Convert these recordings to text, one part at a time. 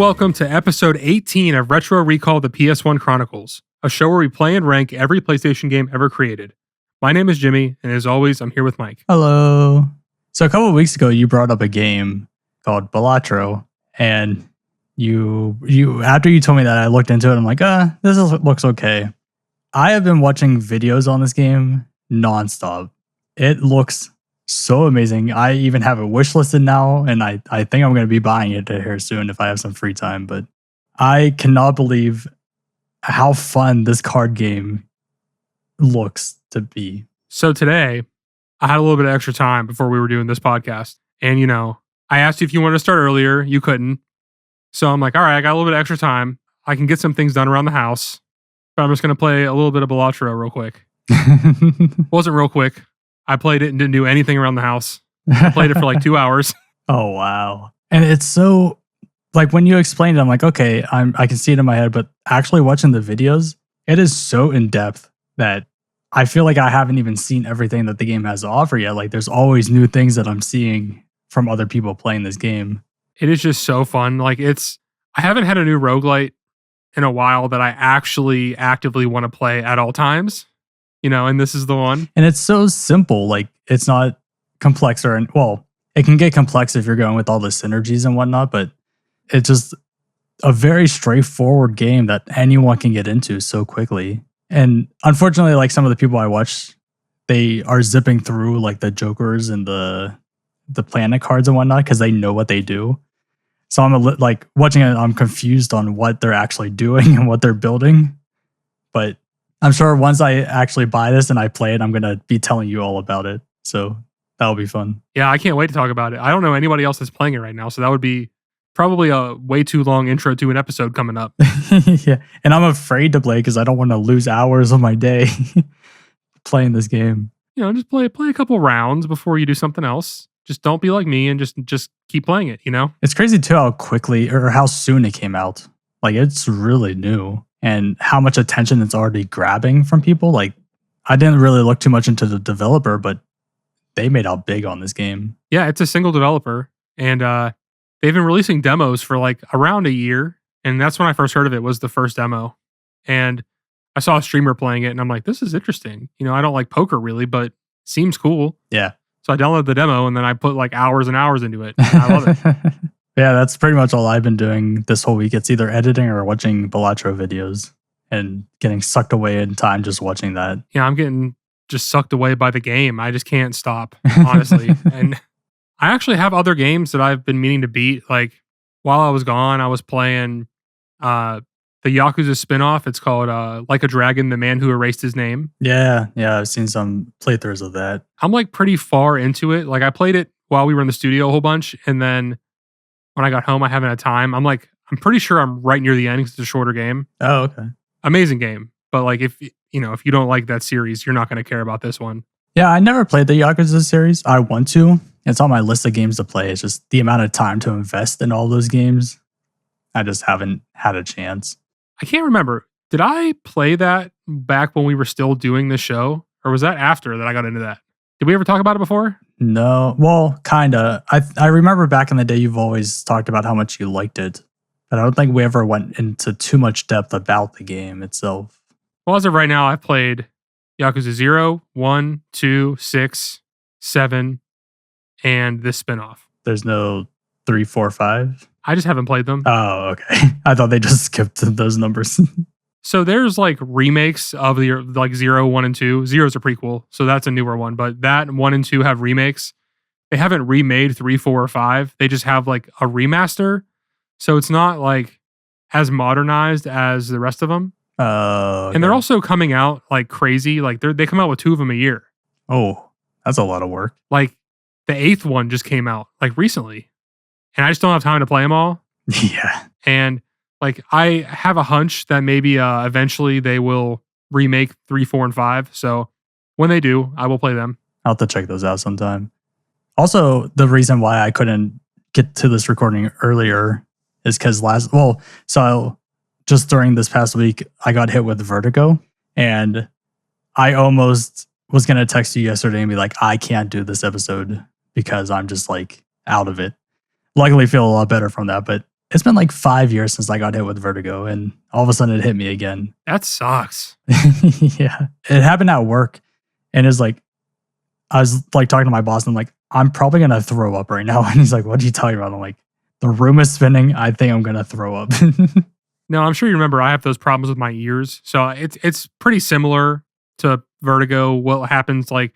welcome to episode 18 of Retro Recall the PS1 Chronicles, a show where we play and rank every PlayStation game ever created. My name is Jimmy, and as always, I'm here with Mike. Hello. So a couple of weeks ago, you brought up a game called Balatro, and you after you told me that, I looked into it. I'm like, looks okay. I have been watching videos on this game nonstop. It looks so amazing. I even have it wishlisted now, and I think I'm going to be buying it here soon if I have some free time. But I cannot believe how fun this card game looks to be. So today, I had a little bit of extra time before we were doing this podcast. And, I asked you if you wanted to start earlier. You couldn't. So I'm like, all right, I got a little bit of extra time. I can get some things done around the house. But I'm just going to play a little bit of Balatro real quick. Wasn't real quick. I played it and didn't do anything around the house. I played it for like 2 hours. Oh, wow. And it's so, like, when you explained it, I'm like, okay, I can see it in my head. But actually watching the videos, it is so in-depth that I feel like I haven't even seen everything that the game has to offer yet. Like, there's always new things that I'm seeing from other people playing this game. It is just so fun. Like, I haven't had a new roguelite in a while that I actually actively want to play at all times. And this is the one. And it's so simple. Like, it's not complex it can get complex if you're going with all the synergies and whatnot, but it's just a very straightforward game that anyone can get into so quickly. And unfortunately, like, some of the people I watch, they are zipping through like the jokers and the planet cards and whatnot because they know what they do. So I'm like watching it, I'm confused on what they're actually doing and what they're building. But I'm sure once I actually buy this and I play it, I'm going to be telling you all about it. So that'll be fun. Yeah, I can't wait to talk about it. I don't know anybody else that's playing it right now, so that would be probably a way too long intro to an episode coming up. Yeah, and I'm afraid to play because I don't want to lose hours of my day playing this game. Just play a couple rounds before you do something else. Just don't be like me and just keep playing it, It's crazy too how quickly or how soon it came out. Like, it's really new. And how much attention it's already grabbing from people. Like, I didn't really look too much into the developer, but they made out big on this game. Yeah, it's a single developer. And they've been releasing demos for like around a year. And that's when I first heard of it, was the first demo. And I saw a streamer playing it and I'm like, this is interesting. I don't like poker really, but seems cool. Yeah. So I downloaded the demo and then I put like hours and hours into it. I love it. Yeah, that's pretty much all I've been doing this whole week. It's either editing or watching Balatro videos and getting sucked away in time just watching that. Yeah, I'm getting just sucked away by the game. I just can't stop, honestly. And I actually have other games that I've been meaning to beat. Like, while I was gone, I was playing the Yakuza spinoff. It's called Like a Dragon, The Man Who Erased His Name. Yeah, I've seen some playthroughs of that. I'm like pretty far into it. Like, I played it while we were in the studio a whole bunch, and then when I got home, I haven't had time. I'm pretty sure I'm right near the end because it's a shorter game. Oh, okay. Amazing game. But like, if you don't like that series, you're not going to care about this one. Yeah, I never played the Yakuza series. I want to. It's on my list of games to play. It's just the amount of time to invest in all those games. I just haven't had a chance. I can't remember. Did I play that back when we were still doing this show? Or was that after that I got into that? Did we ever talk about it before? No. Well, kind of. I remember back in the day you've always talked about how much you liked it. But I don't think we ever went into too much depth about the game itself. Well, as of right now, I've played Yakuza 0, 1, 2, 6, 7, and this spinoff. There's no 3, 4, 5? I just haven't played them. Oh, okay. I thought they just skipped those numbers. So there's like remakes of the like 0, 1, and 2. 0's a prequel, so that's a newer one. But that 1 and 2 have remakes. They haven't remade 3, 4, or 5. They just have like a remaster. So it's not like as modernized as the rest of them. Okay. And they're also coming out like crazy. Like they come out with 2 of them a year. Oh, that's a lot of work. Like the 8th one just came out like recently. And I just don't have time to play them all. Yeah. And like, I have a hunch that maybe eventually they will remake 3, 4, and 5. So when they do, I will play them. I'll have to check those out sometime. Also, the reason why I couldn't get to this recording earlier is because just during this past week, I got hit with vertigo. And I almost was going to text you yesterday and be like, I can't do this episode because I'm just like out of it. Luckily, feel a lot better from that. But It's been like 5 years since I got hit with vertigo, and all of a sudden it hit me again. That sucks. Yeah. It happened at work, and it's like, I was like talking to my boss, and I'm like, I'm probably going to throw up right now. And he's like, what are you talking about? I'm like, the room is spinning. I think I'm going to throw up. No, I'm sure you remember I have those problems with my ears. So it's pretty similar to vertigo. What happens like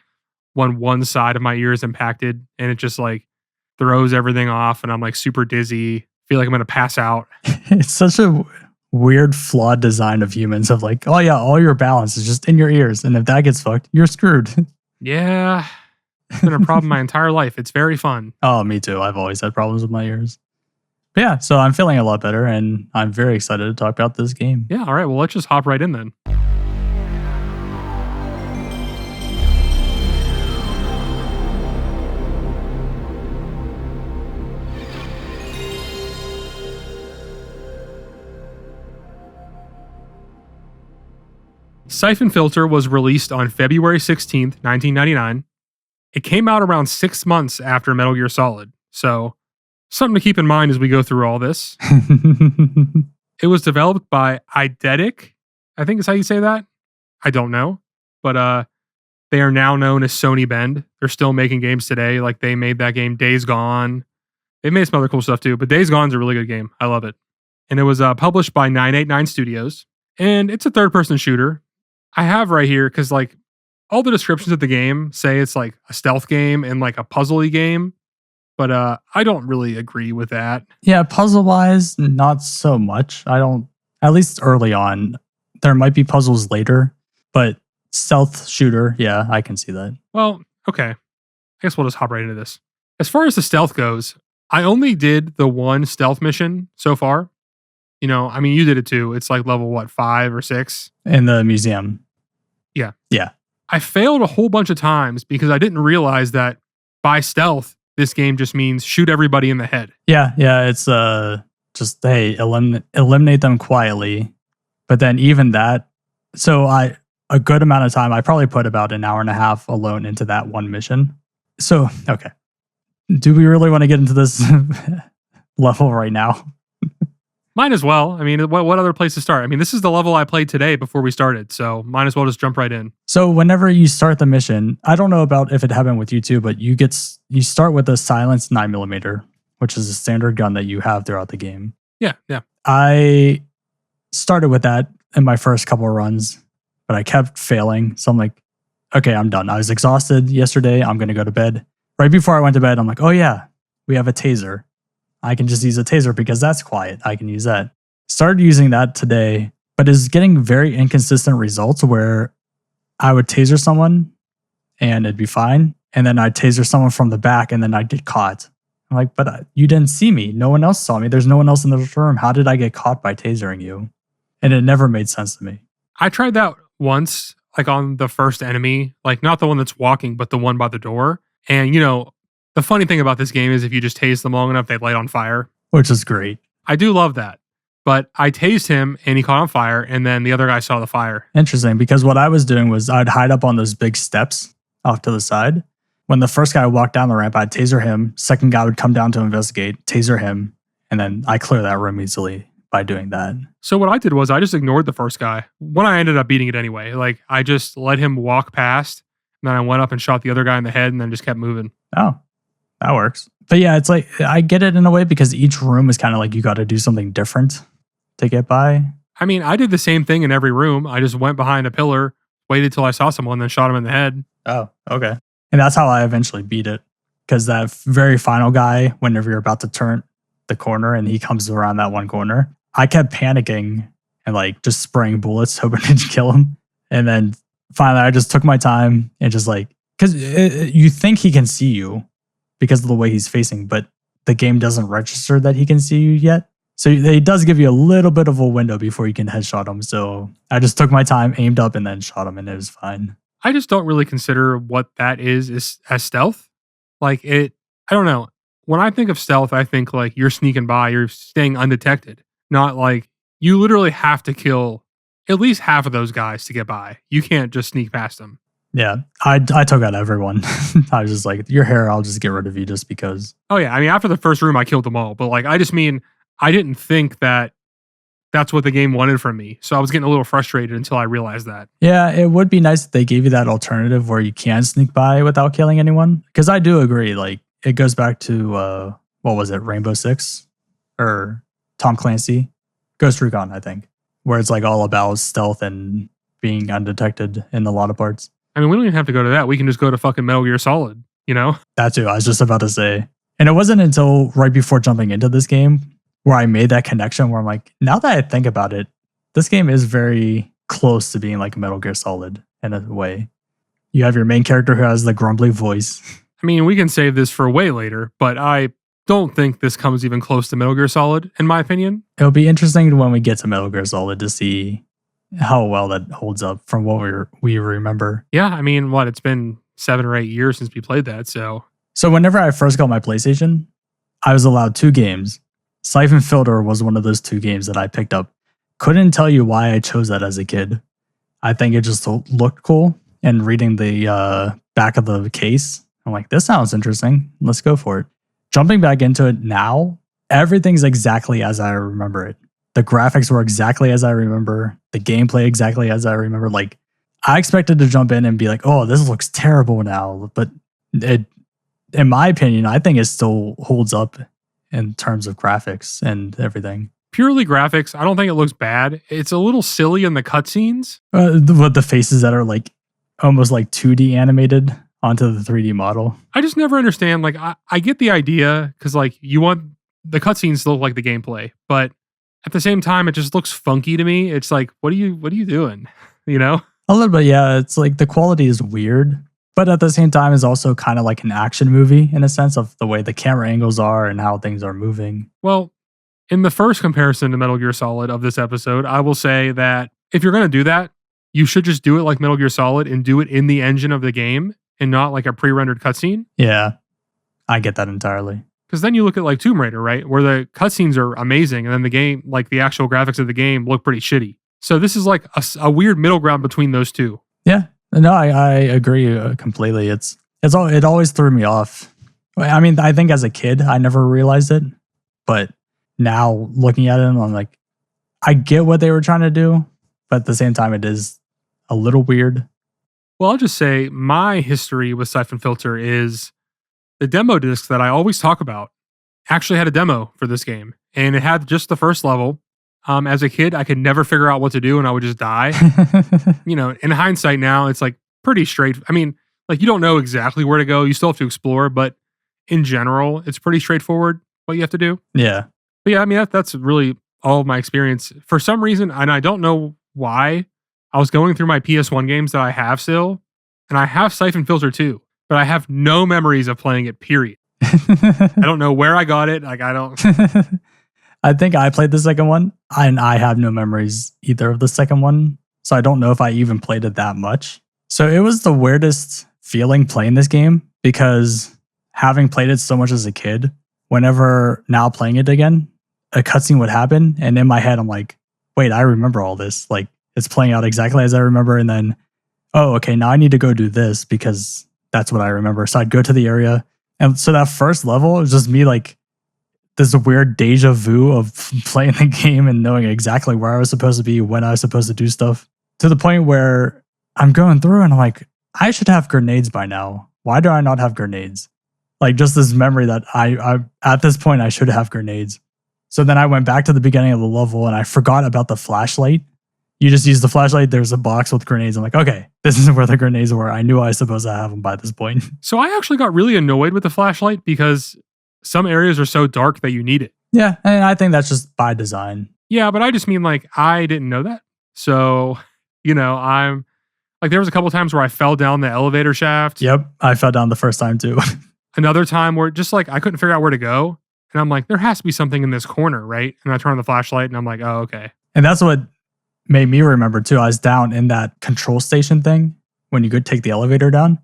when one side of my ear is impacted and it just like throws everything off and I'm like super dizzy. Feel like I'm going to pass out. It's such a weird, flawed design of humans of like, oh yeah, all your balance is just in your ears. And if that gets fucked, you're screwed. Yeah. It's been a problem my entire life. It's very fun. Oh, me too. I've always had problems with my ears. But yeah, so I'm feeling a lot better, and I'm very excited to talk about this game. Yeah, all right. Well, let's just hop right in then. Syphon Filter was released on February 16th, 1999. It came out around 6 months after Metal Gear Solid, so something to keep in mind as we go through all this. It was developed by Eidetic, I think is how you say that. I don't know, but they are now known as Sony Bend. They're still making games today. Like they made that game Days Gone. They made some other cool stuff too, but Days Gone's a really good game. I love it. And it was published by 989 Studios, and it's a third-person shooter. I have right here because like all the descriptions of the game say it's like a stealth game and like a puzzly game, but I don't really agree with that. Yeah, puzzle-wise, not so much. I don't, at least early on. There might be puzzles later, but stealth shooter, yeah, I can see that. Well, okay. I guess we'll just hop right into this. As far as the stealth goes, I only did the one stealth mission so far. You know, I mean, you did it too. It's like level, what, 5 or 6? In the museum. Yeah. Yeah. I failed a whole bunch of times because I didn't realize that by stealth, this game just means shoot everybody in the head. Yeah, it's just, hey, eliminate them quietly. But then even that, so a good amount of time, I probably put about an hour and a half alone into that one mission. So, okay. Do we really want to get into this level right now? Might as well. I mean, what other place to start? I mean, this is the level I played today before we started, so might as well just jump right in. So whenever you start the mission, I don't know about if it happened with you too, but you start with a silenced 9mm, which is a standard gun that you have throughout the game. Yeah. I started with that in my first couple of runs, but I kept failing. So I'm like, okay, I'm done. I was exhausted yesterday. I'm going to go to bed. Right before I went to bed, I'm like, oh yeah, we have a taser. I can just use a taser because that's quiet. I can use that. Started using that today, but is getting very inconsistent results where I would taser someone and it'd be fine. And then I'd taser someone from the back and then I'd get caught. I'm like, but you didn't see me. No one else saw me. There's no one else in the room. How did I get caught by tasering you? And it never made sense to me. I tried that once, like on the first enemy, like not the one that's walking, but the one by the door. And, you know, the funny thing about this game is if you just tase them long enough, they light on fire. Which is great. I do love that. But I tased him and he caught on fire and then the other guy saw the fire. Interesting, because what I was doing was I'd hide up on those big steps off to the side. When the first guy walked down the ramp, I'd taser him. Second guy would come down to investigate, taser him. And then I clear that room easily by doing that. So what I did was I just ignored the first guy. When I ended up beating it anyway, like I just let him walk past and then I went up and shot the other guy in the head and then just kept moving. Oh. That works. But yeah, it's like, I get it in a way because each room is kind of like you got to do something different to get by. I mean, I did the same thing in every room. I just went behind a pillar, waited till I saw someone, then shot him in the head. Oh, okay. And that's how I eventually beat it. Because that very final guy, whenever you're about to turn the corner and he comes around that one corner, I kept panicking and like just spraying bullets, hoping to kill him. And then finally, I just took my time and just like, because you think he can see you because of the way he's facing, but the game doesn't register that he can see you yet. So it does give you a little bit of a window before you can headshot him. So I just took my time, aimed up, and then shot him, and it was fine. I just don't really consider what that is as stealth. Like I don't know. When I think of stealth, I think like you're sneaking by, you're staying undetected. Not like you literally have to kill at least half of those guys to get by. You can't just sneak past them. Yeah, I took out everyone. I was just like, your hair, I'll just get rid of you just because. Oh yeah, I mean, after the first room, I killed them all. But like, I just mean, I didn't think that that's what the game wanted from me. So I was getting a little frustrated until I realized that. Yeah, it would be nice if they gave you that alternative where you can sneak by without killing anyone. Because I do agree, like it goes back to what was it, Rainbow Six or Tom Clancy, Ghost Recon, I think, where it's like all about stealth and being undetected in a lot of parts. I mean, we don't even have to go to that. We can just go to fucking Metal Gear Solid, you know? That too, I was just about to say. And it wasn't until right before jumping into this game where I made that connection where I'm like, now that I think about it, this game is very close to being like Metal Gear Solid in a way. You have your main character who has the grumbly voice. I mean, we can save this for way later, but I don't think this comes even close to Metal Gear Solid, in my opinion. It'll be interesting when we get to Metal Gear Solid to see how well that holds up from what we remember. Yeah, I mean, it's been 7 or 8 years since we played that, so. So whenever I first got my PlayStation, I was allowed 2 games. Syphon Filter was one of those 2 games that I picked up. Couldn't tell you why I chose that as a kid. I think it just looked cool. And reading the back of the case, I'm like, this sounds interesting. Let's go for it. Jumping back into it now, everything's exactly as I remember it. The graphics were exactly as I remember. The gameplay exactly as I remember. Like, I expected to jump in and be like, oh, this looks terrible now. But it, in my opinion, I think it still holds up in terms of graphics and everything. Purely graphics, I don't think it looks bad. It's a little silly in the cutscenes. The faces that are like almost like 2D animated onto the 3D model. I just never understand. Like, I get the idea because like you want the cutscenes to look like the gameplay, but at the same time, it just looks funky to me. It's like, what are you doing? You know? A little bit, yeah. It's like the quality is weird, but at the same time, it's also kind of like an action movie in a sense of the way the camera angles are and how things are moving. Well, in the first comparison to Metal Gear Solid of this episode, I will say that if you're going to do that, you should just do it like Metal Gear Solid and do it in the engine of the game and not like a pre-rendered cutscene. Yeah, I get that entirely. Because then you look at like Tomb Raider, right? Where the cutscenes are amazing and then the game, like the actual graphics of the game look pretty shitty. So this is like a weird middle ground between those two. Yeah, no, I agree completely. It always threw me off. I mean, I think as a kid, I never realized it. But now looking at it, I'm like, I get what they were trying to do. But at the same time, it is a little weird. Well, I'll just say my history with Syphon Filter is the demo disc that I always talk about actually had a demo for this game. And it had just the first level. As a kid, I could never figure out what to do and I would just die. You know, in hindsight now, it's like pretty straight. I mean, like you don't know exactly where to go. You still have to explore, but in general, it's pretty straightforward what you have to do. Yeah. But yeah, I mean, that's really all of my experience. For some reason, and I don't know why, I was going through my PS1 games that I have still, and I have Syphon Filter too, but I have no memories of playing it, period. I don't know where I got it. Like, I don't. I think I played the second one, and I have no memories either of the second one. So I don't know if I even played it that much. So it was the weirdest feeling playing this game because having played it so much as a kid, whenever now playing it again, a cutscene would happen. And in my head, I'm like, wait, I remember all this. Like, it's playing out exactly as I remember. And then, oh, okay, now I need to go do this because that's what I remember. So I'd go to the area. And so that first level was just me like this weird deja vu of playing the game and knowing exactly where I was supposed to be, when I was supposed to do stuff, to the point where I'm going through and I'm like, I should have grenades by now. Why do I not have grenades? Like just this memory that I at this point, I should have grenades. So then I went back to the beginning of the level and I forgot about the flashlight. You just use the flashlight. There's a box with grenades. I'm like, okay, this is where the grenades were. I knew I was supposed to have them by this point. So I actually got really annoyed with the flashlight because some areas are so dark that you need it. Yeah, and I think that's just by design. Yeah, but I just mean like I didn't know that. So, you know, I'm like there was a couple times where I fell down the elevator shaft. Yep, I fell down the first time too. Another time where just like I couldn't figure out where to go. And I'm like, there has to be something in this corner, right? And I turn on the flashlight and I'm like, oh, okay. And that's what made me remember too. I was down in that control station thing when you could take the elevator down.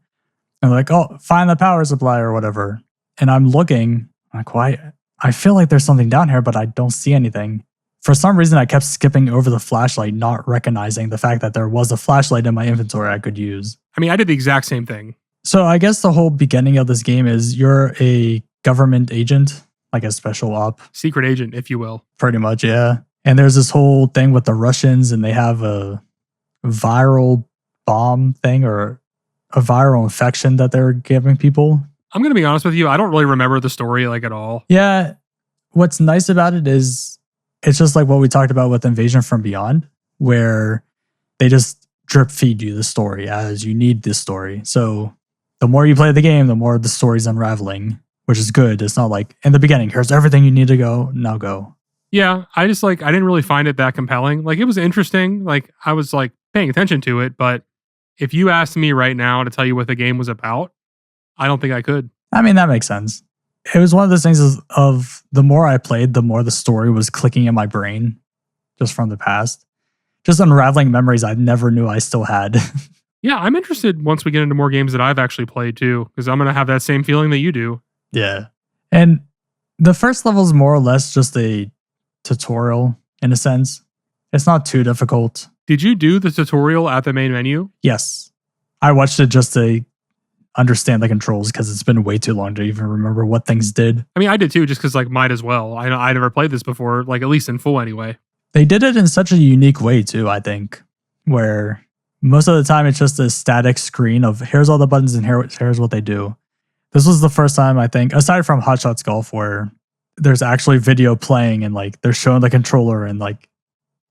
And like, oh, find the power supply or whatever. And I'm looking, like, why? I feel like there's something down here, but I don't see anything. For some reason, I kept skipping over the flashlight, not recognizing the fact that there was a flashlight in my inventory I could use. I mean, I did the exact same thing. So I guess the whole beginning of this game is you're a government agent like a special op. Secret agent, if you will. Pretty much, yeah. And there's this whole thing with the Russians, and they have a viral bomb thing or a viral infection that they're giving people. I'm going to be honest with you. I don't really remember the story like at all. Yeah. What's nice about it is it's just like what we talked about with Invasion from Beyond, where they just drip feed you the story as you need this story. So the more you play the game, the more the story's unraveling, which is good. It's not like in the beginning, here's everything you need to go, now go. Yeah, I just I didn't really find it that compelling. Like, it was interesting. Like, I was like paying attention to it, but if you asked me right now to tell you what the game was about, I don't think I could. I mean, that makes sense. It was one of those things of the more I played, the more the story was clicking in my brain just from the past. Just unraveling memories I never knew I still had. Yeah, I'm interested once we get into more games that I've actually played too, because I'm going to have that same feeling that you do. Yeah. And the first level is more or less just a tutorial in a sense. It's not too difficult. Did you do the tutorial at the main menu? Yes. I watched it just to understand the controls because it's been way too long to even remember what things did. I mean, I did too, just because might as well. I never played this before, at least in full anyway. They did it in such a unique way too, I think, where most of the time it's just a static screen of here's all the buttons and here's what they do. This was the first time, I think, aside from Hot Shots Golf, where there's actually video playing and they're showing the controller and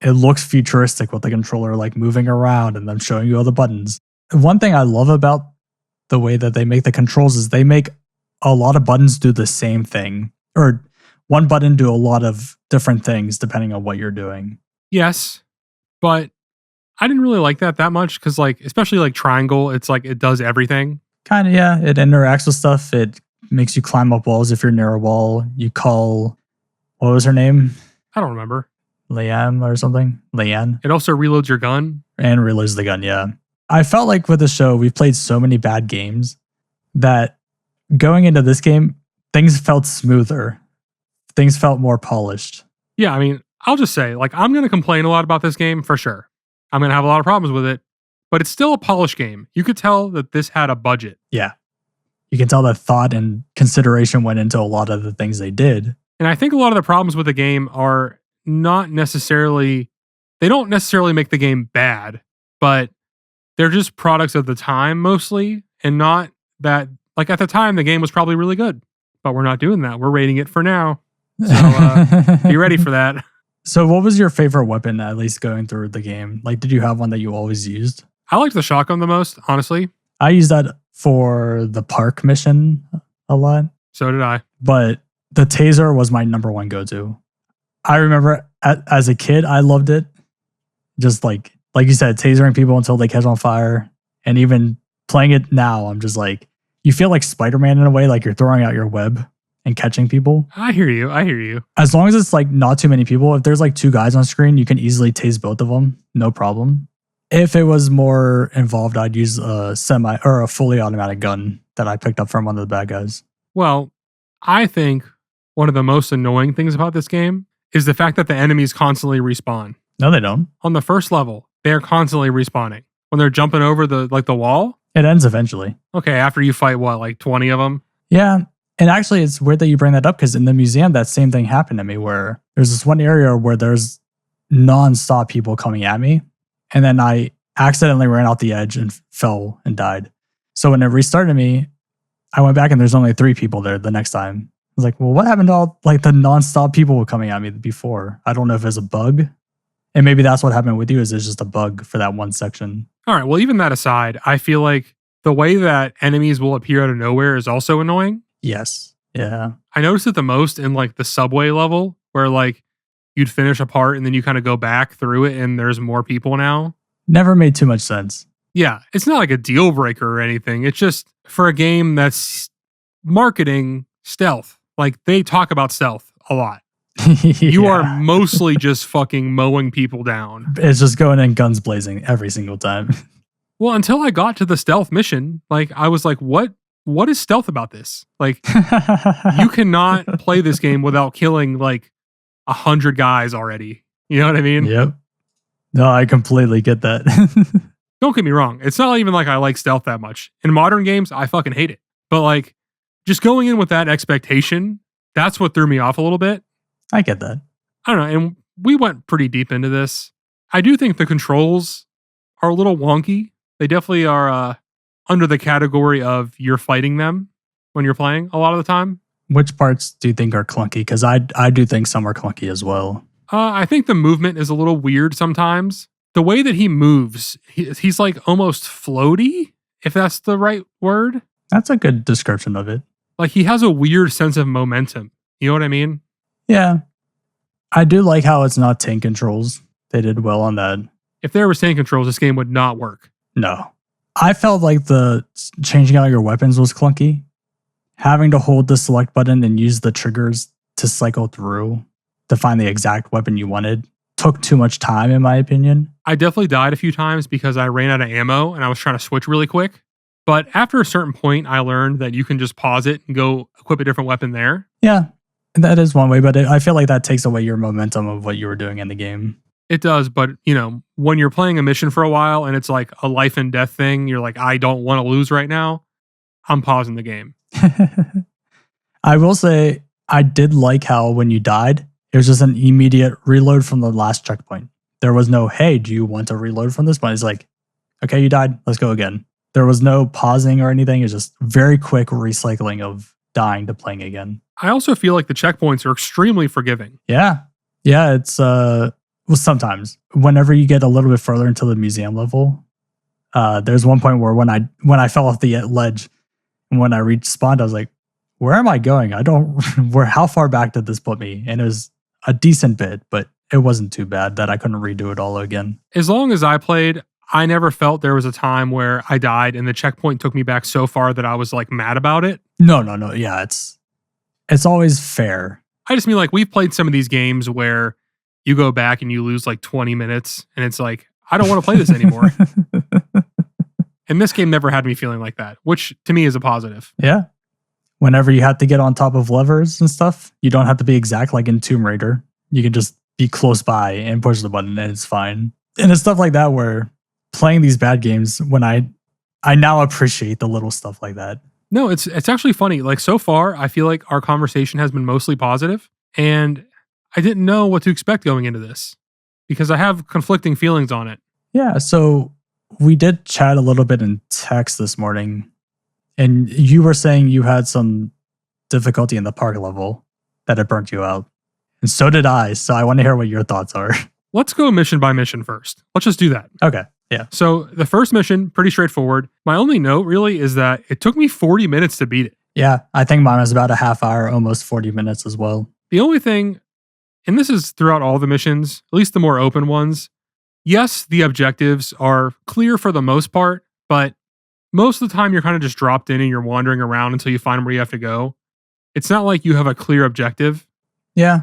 it looks futuristic with the controller moving around and them showing you all the buttons. One thing I love about the way that they make the controls is they make a lot of buttons do the same thing, or one button do a lot of different things depending on what you're doing. Yes, but I didn't really like that much because especially triangle, it's it does everything. Kind of, yeah. It interacts with stuff. It makes you climb up walls if you're near a wall. You call, what was her name? I don't remember. Liam or something? Leanne. It also reloads your gun. And reloads the gun, yeah. I felt like with the show, we've played so many bad games that going into this game, things felt smoother. Things felt more polished. Yeah, I mean, I'll just say, I'm going to complain a lot about this game for sure. I'm going to have a lot of problems with it, but it's still a polished game. You could tell that this had a budget. Yeah. You can tell that thought and consideration went into a lot of the things they did. And I think a lot of the problems with the game are they don't necessarily make the game bad, but they're just products of the time mostly, and not that, at the time, the game was probably really good, but we're not doing that. We're rating it for now. So be ready for that. So what was your favorite weapon, at least going through the game? Did you have one that you always used? I liked the shotgun the most, honestly. I used that for the park mission a lot. So did I. But the taser was my number one go-to. I remember as a kid, I loved it. Just like you said, tasering people until they catch on fire. And even playing it now, I'm just you feel like Spider-Man in a way, you're throwing out your web and catching people. I hear you. As long as it's not too many people, if there's two guys on screen, you can easily tase both of them. No problem. If it was more involved, I'd use a fully automatic gun that I picked up from one of the bad guys. Well, I think one of the most annoying things about this game is the fact that the enemies constantly respawn. No, they don't. On the first level, they are constantly respawning. When they're jumping over the wall? It ends eventually. Okay, after you fight 20 of them? Yeah. And actually, it's weird that you bring that up because in the museum, that same thing happened to me where there's this one area where there's nonstop people coming at me. And then I accidentally ran out the edge and fell and died. So when it restarted me, I went back and there's only 3 people there the next time. I was like, well, what happened to all the nonstop people coming at me before? I don't know if it's a bug. And maybe that's what happened with you is it's just a bug for that one section. All right. Well, even that aside, I feel like the way that enemies will appear out of nowhere is also annoying. Yes. Yeah. I noticed it the most in the subway level where you'd finish a part and then you kind of go back through it and there's more people now. Never made too much sense. Yeah. It's not a deal breaker or anything. It's just for a game that's marketing stealth. They talk about stealth a lot. You are mostly just fucking mowing people down. It's just going in guns blazing every single time. Well, until I got to the stealth mission, I was what is stealth about this? You cannot play this game without killing 100 guys already. You know what I mean? Yep. No, I completely get that. Don't get me wrong. It's not even I like stealth that much. In modern games, I fucking hate it. But just going in with that expectation That's what threw me off a little bit. I get that. I don't know. And we went pretty deep into this. I do think the controls are a little wonky. They definitely are under the category of you're fighting them when you're playing a lot of the time. Which parts do you think are clunky? Because I do think some are clunky as well. I think the movement is a little weird sometimes. The way that he moves, he's like almost floaty, if that's the right word. That's a good description of it. Like he has a weird sense of momentum. You know what I mean? Yeah. I do like how it's not tank controls. They did well on that. If there was tank controls, this game would not work. No. I felt like the changing out your weapons was clunky. Having to hold the select button and use the triggers to cycle through to find the exact weapon you wanted took too much time, in my opinion. I definitely died a few times because I ran out of ammo and I was trying to switch really quick. But after a certain point, I learned that you can just pause it and go equip a different weapon there. Yeah, that is one way, but I feel like that takes away your momentum of what you were doing in the game. It does, but when you're playing a mission for a while and it's like a life and death thing, you're like, I don't want to lose right now. I'm pausing the game. I will say, I did like how when you died, it was just an immediate reload from the last checkpoint. There was no, hey, do you want to reload from this point? It's like, okay, you died. Let's go again. There was no pausing or anything. It's just very quick recycling of dying to playing again. I also feel like the checkpoints are extremely forgiving. Yeah. Yeah, it's well, sometimes. Whenever you get a little bit further into the museum level, there's one point where when I fell off the ledge and when I reached spawn, I was like, where am I going? How far back did this put me? And it was a decent bit, but it wasn't too bad that I couldn't redo it all again. As long as I played, I never felt there was a time where I died and the checkpoint took me back so far that I was like mad about it. No. Yeah, it's always fair. I just mean like we've played some of these games where you go back and you lose like 20 minutes and it's like, I don't want to play this anymore. And this game never had me feeling like that, which to me is a positive. Yeah. Whenever you have to get on top of levers and stuff, you don't have to be exact like in Tomb Raider. You can just be close by and push the button and it's fine. And it's stuff like that where playing these bad games, when I now appreciate the little stuff like that. No, it's actually funny. Like so far, I feel like our conversation has been mostly positive, and I didn't know what to expect going into this because I have conflicting feelings on it. Yeah, so we did chat a little bit in text this morning, and you were saying you had some difficulty in the park level that it burnt you out. And so did I, so I want to hear what your thoughts are. Let's go mission by mission first. Let's just do that. Okay. Yeah. So the first mission, pretty straightforward. My only note really is that it took me 40 minutes to beat it. Yeah, I think mine was about a half hour, almost 40 minutes as well. The only thing, and this is throughout all the missions, at least the more open ones, yes, the objectives are clear for the most part, but most of the time you're kind of just dropped in and you're wandering around until you find where you have to go. It's not like you have a clear objective. Yeah.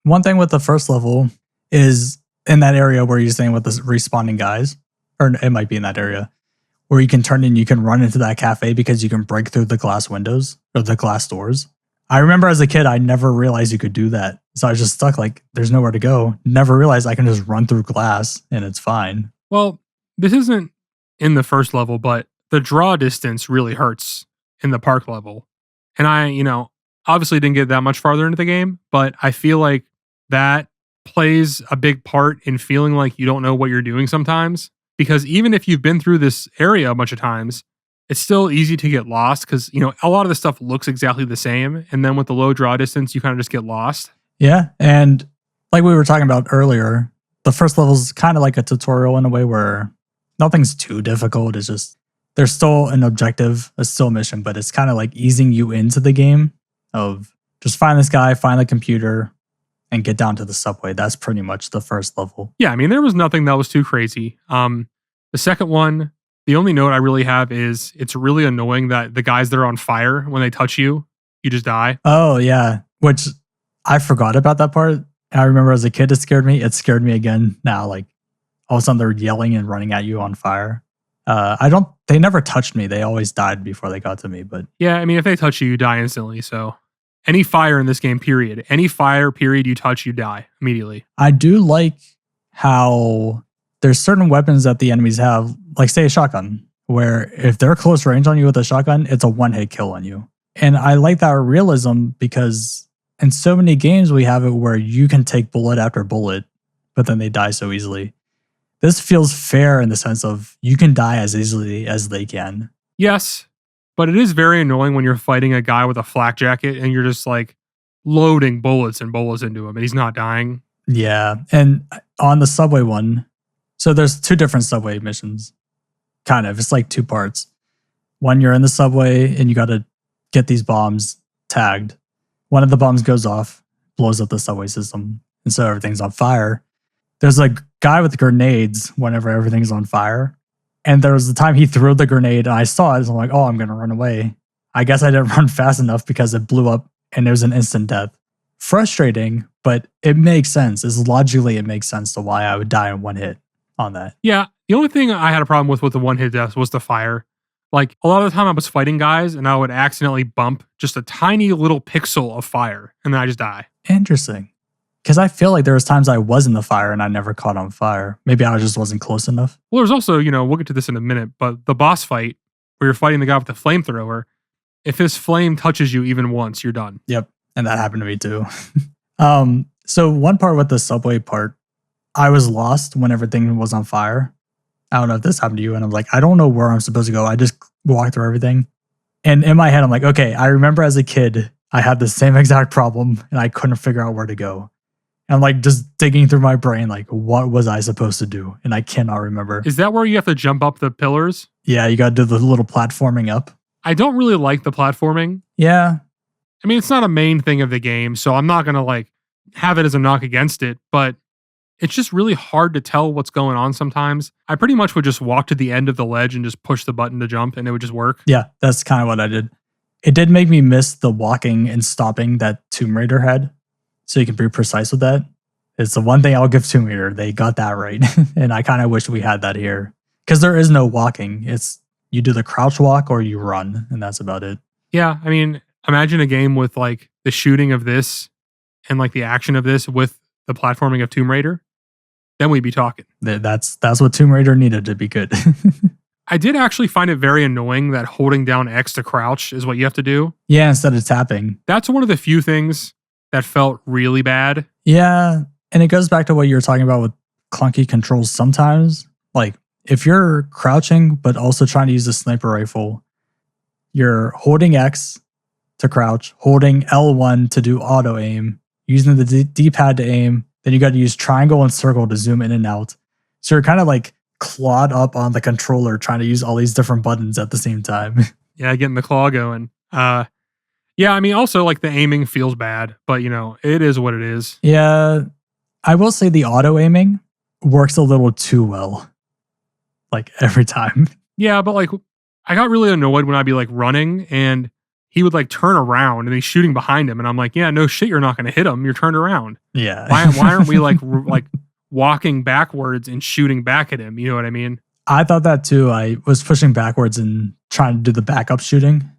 One thing with the first level is in that area where you're staying with the respawning guys, or it might be in that area, where you can turn in, you can run into that cafe because you can break through the glass windows or the glass doors. I remember as a kid, I never realized you could do that. So I was just stuck like, there's nowhere to go. Never realized I can just run through glass and it's fine. Well, this isn't in the first level, but the draw distance really hurts in the park level. And I, obviously didn't get that much farther into the game, but I feel like that plays a big part in feeling like you don't know what you're doing sometimes. Because even if you've been through this area a bunch of times, it's still easy to get lost because, a lot of the stuff looks exactly the same. And then with the low draw distance, you kind of just get lost. Yeah. And like we were talking about earlier, the first level is kind of like a tutorial in a way where nothing's too difficult. It's just, there's still an objective, a still mission, but it's kind of like easing you into the game of just find this guy, find the computer, and get down to the subway. That's pretty much the first level. Yeah, I mean, there was nothing that was too crazy. The second one, the only note I really have is it's really annoying that the guys that are on fire, when they touch you, you just die. Oh, yeah. Which I forgot about that part. I remember as a kid, it scared me. It scared me again now. Like all of a sudden they're yelling and running at you on fire. They never touched me. They always died before they got to me. But yeah, I mean, if they touch you, you die instantly. So any fire in this game, period. Any fire, period, you touch, you die immediately. I do like how there's certain weapons that the enemies have, like say a shotgun, where if they're close range on you with a shotgun, it's a one-hit kill on you. And I like that realism because in so many games we have it where you can take bullet after bullet, but then they die so easily. This feels fair in the sense of you can die as easily as they can. Yes, but it is very annoying when you're fighting a guy with a flak jacket and you're just like loading bullets and bullets into him and he's not dying. Yeah. And on the subway one, so there's 2 different subway missions. Kind of. It's like 2 parts. One, you're in the subway and you got to get these bombs tagged. One of the bombs goes off, blows up the subway system, and so everything's on fire. There's a guy with grenades whenever everything's on fire. And there was the time he threw the grenade and I saw it. So I'm like, oh, I'm going to run away. I guess I didn't run fast enough because it blew up and it was an instant death. Frustrating, but it makes sense. Logically, it makes sense to why I would die in one hit on that. Yeah, the only thing I had a problem with the one hit deaths was the fire. Like a lot of the time I was fighting guys and I would accidentally bump just a tiny little pixel of fire and then I just die. Interesting. Because I feel like there was times I was in the fire and I never caught on fire. Maybe I just wasn't close enough. Well, there's also, we'll get to this in a minute, but the boss fight where you're fighting the guy with the flamethrower, if his flame touches you even once, you're done. Yep. And that happened to me too. So one part with the subway part, I was lost when everything was on fire. I don't know if this happened to you. And I'm like, I don't know where I'm supposed to go. I just walked through everything. And in my head, I'm like, okay, I remember as a kid, I had the same exact problem and I couldn't figure out where to go. And I'm like just digging through my brain, like, what was I supposed to do? And I cannot remember. Is that where you have to jump up the pillars? Yeah, you got to do the little platforming up. I don't really like the platforming. Yeah. I mean, it's not a main thing of the game, so I'm not going to like have it as a knock against it, but it's just really hard to tell what's going on sometimes. I pretty much would just walk to the end of the ledge and just push the button to jump and it would just work. Yeah, that's kind of what I did. It did make me miss the walking and stopping that Tomb Raider had. So you can be precise with that. It's the one thing I'll give Tomb Raider. They got that right. And I kind of wish we had that here. Because there is no walking. It's you do the crouch walk or you run, and that's about it. Yeah, I mean, imagine a game with like the shooting of this and like the action of this with the platforming of Tomb Raider. Then we'd be talking. That's what Tomb Raider needed to be good. I did actually find it very annoying that holding down X to crouch is what you have to do. Yeah, instead of tapping. That's one of the few things that felt really bad. Yeah, and it goes back to what you were talking about with clunky controls sometimes. Like, if you're crouching, but also trying to use a sniper rifle, you're holding X to crouch, holding L1 to do auto aim, using the D-pad to aim, then you got to use triangle and circle to zoom in and out. So you're kind of like clawed up on the controller trying to use all these different buttons at the same time. Yeah, getting the claw going. Yeah, I mean, also like the aiming feels bad, but it is what it is. Yeah, I will say the auto aiming works a little too well. Like every time. Yeah, but like I got really annoyed when I'd be like running and he would like turn around and he's shooting behind him. And I'm like, yeah, no shit, you're not going to hit him. You're turned around. Yeah. Why aren't we like walking backwards and shooting back at him? You know what I mean? I thought that too. I was pushing backwards and trying to do the backup shooting,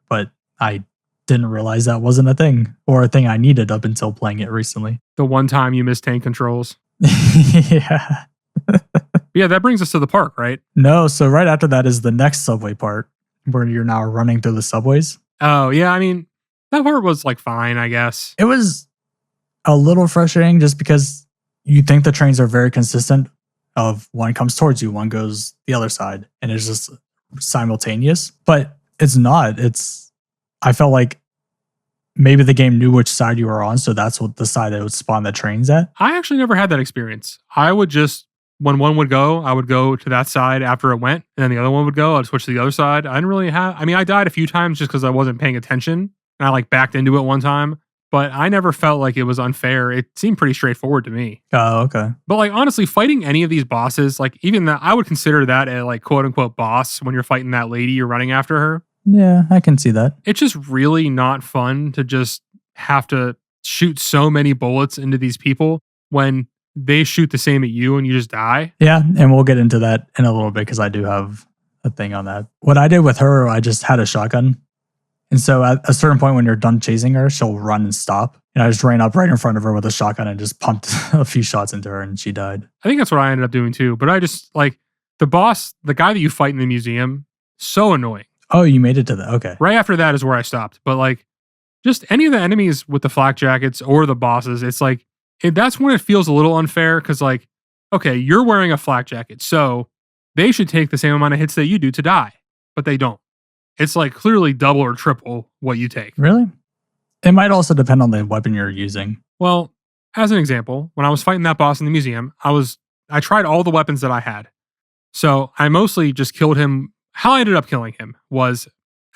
but I didn't realize that wasn't a thing or a thing I needed up until playing it recently. The one time you missed tank controls. Yeah. Yeah, that brings us to the park, right? No, so right after that is the next subway part where you're now running through the subways. Oh, yeah, I mean, that part was like fine, I guess. It was a little frustrating just because you think the trains are very consistent of one comes towards you, one goes the other side, and it's just simultaneous. But it's not. I felt like maybe the game knew which side you were on, so that's what the side that would spawn the trains at. I actually never had that experience. I would just, when one would go, I would go to that side after it went, and then the other one would go, I'd switch to the other side. I didn't really have, I mean, I died a few times just because I wasn't paying attention, and I like backed into it one time, but I never felt like it was unfair. It seemed pretty straightforward to me. Oh, okay. But like, honestly, fighting any of these bosses, like even that, I would consider that a like quote unquote boss when you're fighting that lady, you're running after her. Yeah, I can see that. It's just really not fun to just have to shoot so many bullets into these people when they shoot the same at you and you just die. Yeah, and we'll get into that in a little bit because I do have a thing on that. What I did with her, I just had a shotgun. And so at a certain point when you're done chasing her, she'll run and stop. And I just ran up right in front of her with a shotgun and just pumped a few shots into her and she died. I think that's what I ended up doing too. But I just like the boss, the guy that you fight in the museum, so annoying. Oh, you made it to that. Okay. Right after that is where I stopped. But like just any of the enemies with the flak jackets or the bosses, it's like that's when it feels a little unfair because like, okay, you're wearing a flak jacket, so they should take the same amount of hits that you do to die, but they don't. It's like clearly double or triple what you take. Really? It might also depend on the weapon you're using. Well, as an example, when I was fighting that boss in the museum, I tried all the weapons that I had. So I mostly just killed him. How I ended up killing him was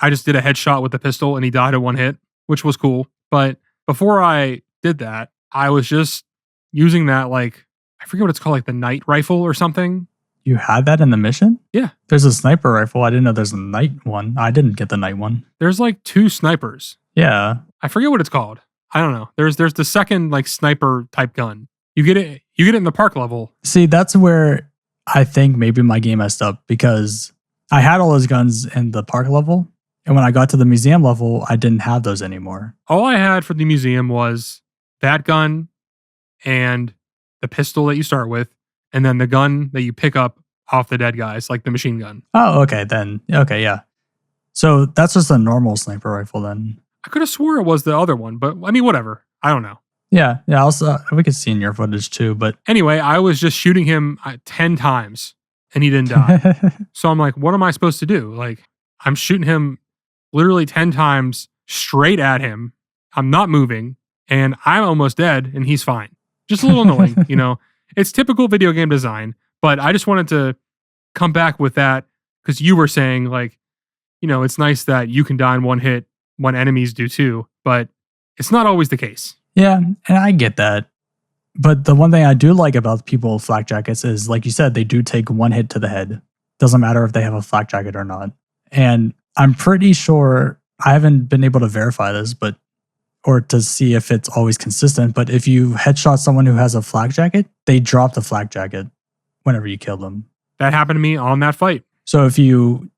I just did a headshot with the pistol and he died at one hit, which was cool. But before I did that, I was just using that like, I forget what it's called, like the night rifle or something. You had that in the mission? Yeah. There's a sniper rifle. I didn't know there's a night one. I didn't get the night one. There's like 2 snipers. Yeah. I forget what it's called. I don't know. There's the second like sniper type gun. You get it in the park level. See, that's where I think maybe my game messed up because I had all those guns in the park level. And when I got to the museum level, I didn't have those anymore. All I had for the museum was that gun and the pistol that you start with, and then the gun that you pick up off the dead guys, like the machine gun. Oh, okay. Then, okay, yeah. So that's just a normal sniper rifle then. I could have swore it was the other one, but I mean, whatever. I don't know. Yeah. Also, we could see in your footage too, but Anyway, I was just shooting him 10 times and he didn't die. So I'm like, what am I supposed to do? Like, I'm shooting him literally 10 times straight at him. I'm not moving and I'm almost dead and he's fine. Just a little annoying, you know? It's typical video game design, but I just wanted to come back with that because you were saying, like, you know, it's nice that you can die in one hit when enemies do too, but it's not always the case. Yeah, and I get that. But the one thing I do like about people with flak jackets is, like you said, they do take one hit to the head. Doesn't matter if they have a flak jacket or not. And I'm pretty sure, I haven't been able to verify this, but or to see if it's always consistent, but if you headshot someone who has a flak jacket, they drop the flak jacket whenever you kill them. That happened to me on that fight. So if you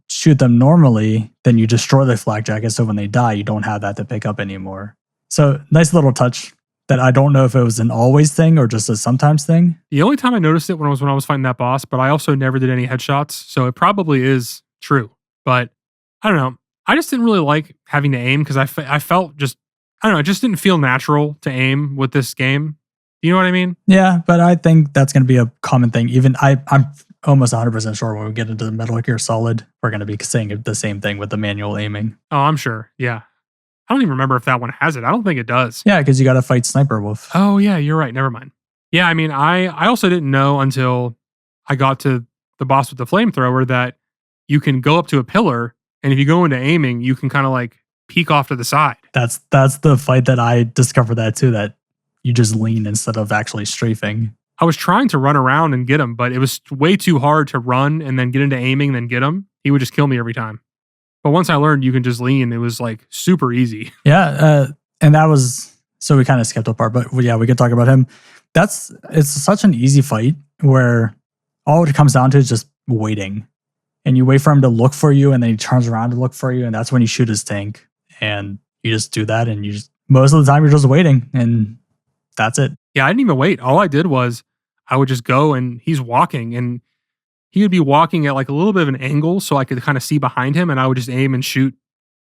shoot them normally, then you destroy their flak jacket, so when they die, you don't have that to pick up anymore. So nice little touch that I don't know if it was an always thing or just a sometimes thing. The only time I noticed it when I was fighting that boss, but I also never did any headshots, so it probably is true. But I don't know. I just didn't really like having to aim because I felt just, I don't know, it just didn't feel natural to aim with this game. You know what I mean? Yeah, but I think that's going to be a common thing. Even I'm almost 100% sure when we get into the Metal Gear Solid, we're going to be saying the same thing with the manual aiming. Oh, I'm sure. Yeah. I don't even remember if that one has it. I don't think it does. Yeah, because you got to fight Sniper Wolf. Oh, yeah, you're right. Never mind. Yeah, I mean, I also didn't know until I got to the boss with the flamethrower that you can go up to a pillar, and if you go into aiming, you can kind of like peek off to the side. That's the fight that I discovered that too, that you just lean instead of actually strafing. I was trying to run around and get him, but it was way too hard to run and then get into aiming, then get him. He would just kill me every time. But once I learned you can just lean, it was like super easy. Yeah, and that was, so we kind of skipped a part, but yeah, we could talk about him. It's such an easy fight where all it comes down to is just waiting. And you wait for him to look for you, and then he turns around to look for you, and that's when you shoot his tank. And you just do that, and most of the time you're just waiting, and that's it. Yeah, I didn't even wait. All I did was I would just go, and he's walking, and he would be walking at like a little bit of an angle so I could kind of see behind him, and I would just aim and shoot.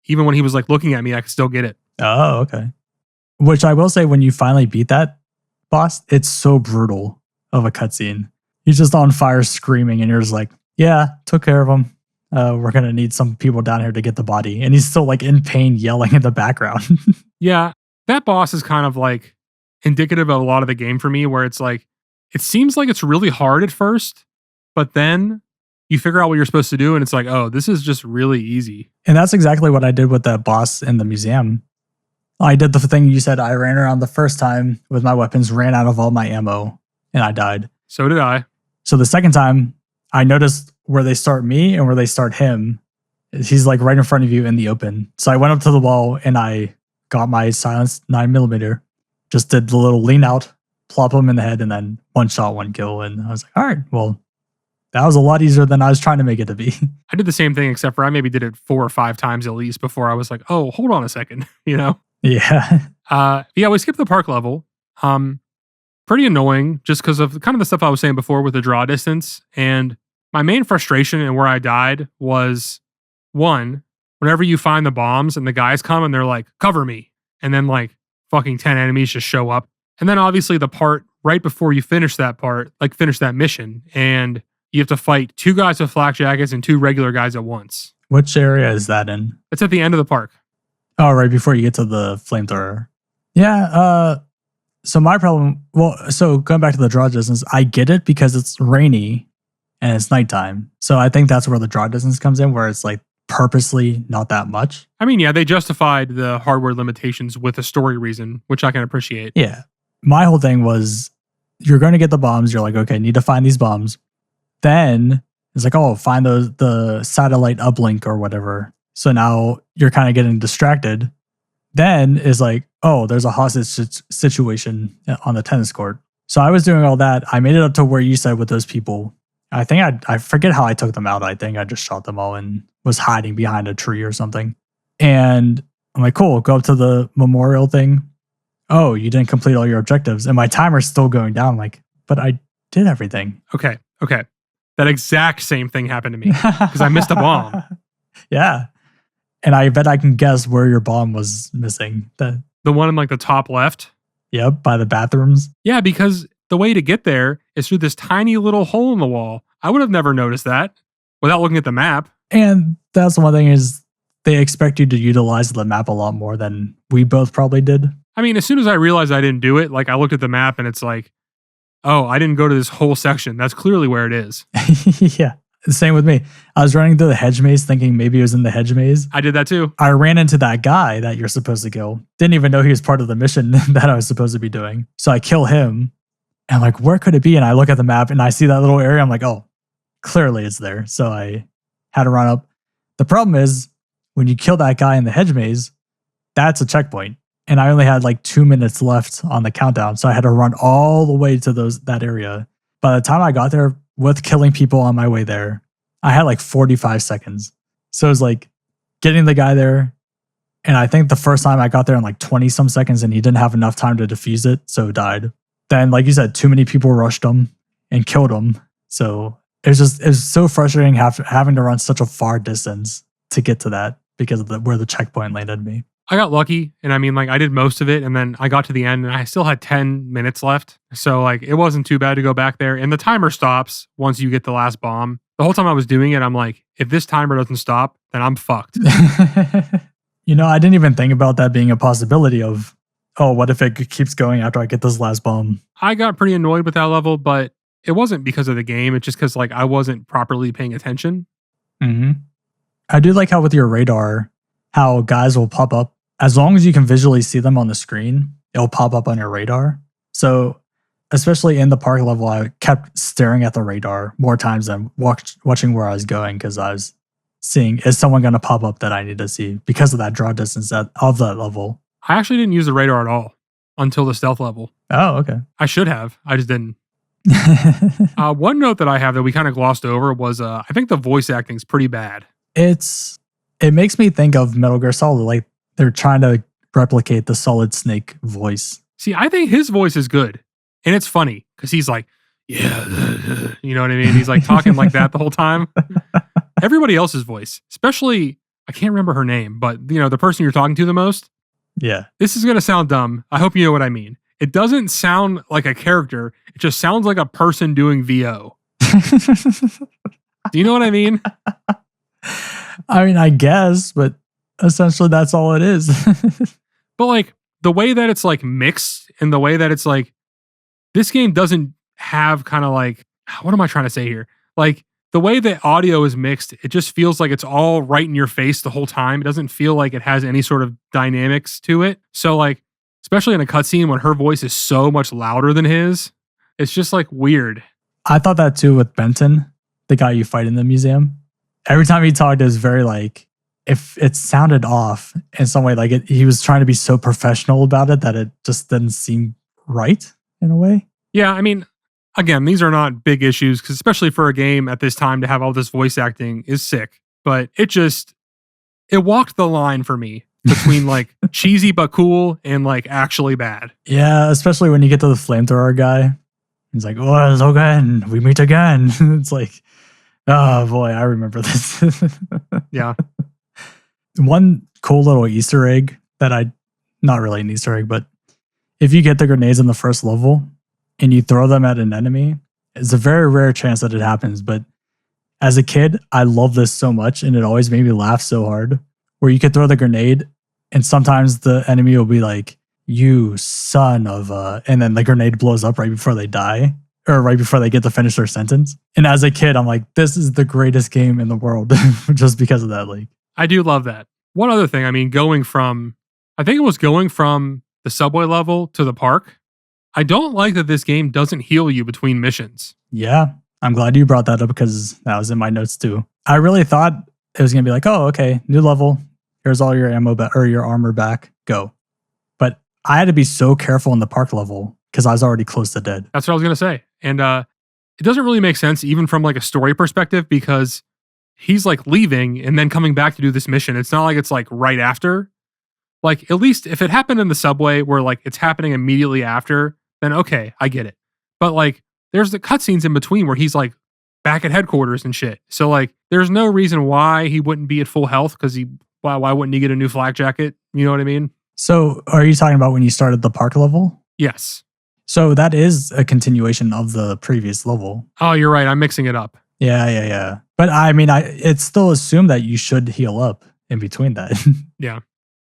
Even when he was like looking at me, I could still get it. Oh, okay. Which I will say, when you finally beat that boss, it's so brutal of a cutscene. He's just on fire screaming, and you're just like, yeah, took care of him. We're going to need some people down here to get the body. And he's still like in pain yelling in the background. Yeah, that boss is kind of like indicative of a lot of the game for me, where it's like, it seems like it's really hard at first, but then you figure out what you're supposed to do and it's like, oh, this is just really easy. And that's exactly what I did with that boss in the museum. I did the thing you said. I ran around the first time with my weapons, ran out of all my ammo, and I died. So did I. So the second time, I noticed where they start me and where they start him. He's like right in front of you in the open. So I went up to the wall and I got my silenced 9mm, just did the little lean out, plop him in the head, and then one shot, one kill. And I was like, all right, well, that was a lot easier than I was trying to make it to be. I did the same thing, except for I maybe did it 4 or 5 times at least before I was like, oh, hold on a second, you know? Yeah. Yeah, we skipped the park level. Pretty annoying just because of kind of the stuff I was saying before with the draw distance. And my main frustration and where I died was, one, whenever you find the bombs and the guys come and they're like, cover me. And then like fucking 10 enemies just show up. And then obviously the part right before you finish that part, like finish that mission, and you have to fight 2 guys with flak jackets and 2 regular guys at once. Which area is that in? It's at the end of the park. Oh, right before you get to the flamethrower. Yeah. So my problem, so going back to the draw distance, I get it because it's rainy and it's nighttime. So I think that's where the draw distance comes in, where it's like purposely not that much. I mean, yeah, they justified the hardware limitations with a story reason, which I can appreciate. Yeah. My whole thing was you're going to get the bombs. You're like, okay, need to find these bombs. Then it's like, oh, find the satellite uplink or whatever. So now you're kind of getting distracted. Then is like, oh, there's a hostage situation on the tennis court. So I was doing all that. I made it up to where you said with those people. I think I forget how I took them out. I think I just shot them all and was hiding behind a tree or something. And I'm like, cool, go up to the memorial thing. Oh, you didn't complete all your objectives. And my timer's still going down. I'm like, but I did everything. Okay. That exact same thing happened to me because I missed a bomb. Yeah. And I bet I can guess where your bomb was missing. The one in like the top left? Yep, by the bathrooms. Yeah, because the way to get there is through this tiny little hole in the wall. I would have never noticed that without looking at the map. And that's one thing is they expect you to utilize the map a lot more than we both probably did. I mean, as soon as I realized I didn't do it, like I looked at the map and it's like, oh, I didn't go to this whole section. That's clearly where it is. Yeah. Same with me. I was running through the hedge maze thinking maybe it was in the hedge maze. I did that too. I ran into that guy that you're supposed to kill. Didn't even know he was part of the mission that I was supposed to be doing. So I kill him and I'm like, where could it be? And I look at the map and I see that little area. I'm like, oh, clearly it's there. So I had to run up. The problem is when you kill that guy in the hedge maze, that's a checkpoint. And I only had like 2 minutes left on the countdown. So I had to run all the way to that area. By the time I got there, with killing people on my way there, I had like 45 seconds. So it was like getting the guy there. And I think the first time I got there in like 20 some seconds and he didn't have enough time to defuse it. So it died. Then, like you said, too many people rushed him and killed him. So it was so frustrating having to run such a far distance to get to that because of where the checkpoint landed me. I got lucky, and I mean, like, I did most of it, and then I got to the end, and I still had 10 minutes left. So, like, it wasn't too bad to go back there. And the timer stops once you get the last bomb. The whole time I was doing it, I'm like, if this timer doesn't stop, then I'm fucked. You know, I didn't even think about that being a possibility of, oh, what if it keeps going after I get this last bomb? I got pretty annoyed with that level, but it wasn't because of the game. It's just because, like, I wasn't properly paying attention. Mm-hmm. I do like how with your radar, how guys will pop up. As long as you can visually see them on the screen, it'll pop up on your radar. So especially in the park level, I kept staring at the radar more times than watching where I was going because I was seeing, is someone going to pop up that I need to see because of that draw distance of that level. I actually didn't use the radar at all until the stealth level. Oh, okay. I should have. I just didn't. One note that I have that we kind of glossed over was I think the voice acting is pretty bad. It makes me think of Metal Gear Solid, like they're trying to replicate the Solid Snake voice. See, I think his voice is good. And it's funny because he's like, yeah, you know what I mean? He's like talking like that the whole time. Everybody else's voice, especially, I can't remember her name, but you know, the person you're talking to the most. Yeah. This is going to sound dumb. I hope you know what I mean. It doesn't sound like a character. It just sounds like a person doing VO. Do you know what I mean? I mean, I guess, but essentially that's all it is. But like the way that it's like mixed and the way that it's like, this game doesn't have kind of like, what am I trying to say here? Like the way that audio is mixed, it just feels like it's all right in your face the whole time. It doesn't feel like it has any sort of dynamics to it. So like, especially in a cutscene when her voice is so much louder than his, it's just like weird. I thought that too with Benton, the guy you fight in the museum. Every time he talked, it was very like, if it sounded off in some way, like he was trying to be so professional about it that it just didn't seem right in a way. Yeah, I mean, again, these are not big issues because especially for a game at this time to have all this voice acting is sick. But it walked the line for me between like cheesy but cool and like actually bad. Yeah, especially when you get to the flamethrower guy. He's like, oh, it's again, we meet again. It's like, oh boy, I remember this. Yeah. One cool little Easter egg not really an Easter egg, but if you get the grenades in the first level and you throw them at an enemy, it's a very rare chance that it happens. But as a kid, I love this so much, and it always made me laugh so hard. Where you could throw the grenade, and sometimes the enemy will be like, "You son of a," and then the grenade blows up right before they die, or right before they get to finish their sentence. And as a kid, I'm like, "This is the greatest game in the world," just because of that. Like, I do love that. One other thing, I mean, I think it was going from the subway level to the park. I don't like that this game doesn't heal you between missions. yeah, I'm glad you brought that up because that was in my notes too. I really thought it was gonna be like, "Oh, okay, new level. Here's all your ammo or your armor back. Go." But I had to be so careful in the park level because I was already close to dead. That's what I was going to say. And it doesn't really make sense, even from like a story perspective, because he's like leaving and then coming back to do this mission. It's not like it's like right after. Like, at least if it happened in the subway where like it's happening immediately after, then okay, I get it. But like, there's the cutscenes in between where he's like back at headquarters and shit. So like, there's no reason why he wouldn't be at full health because why wouldn't he get a new flak jacket? You know what I mean? So, are you talking about when you started the park level? Yes. So that is a continuation of the previous level. Oh, you're right. I'm mixing it up. Yeah. But I mean, it's still assumed that you should heal up in between that. Yeah.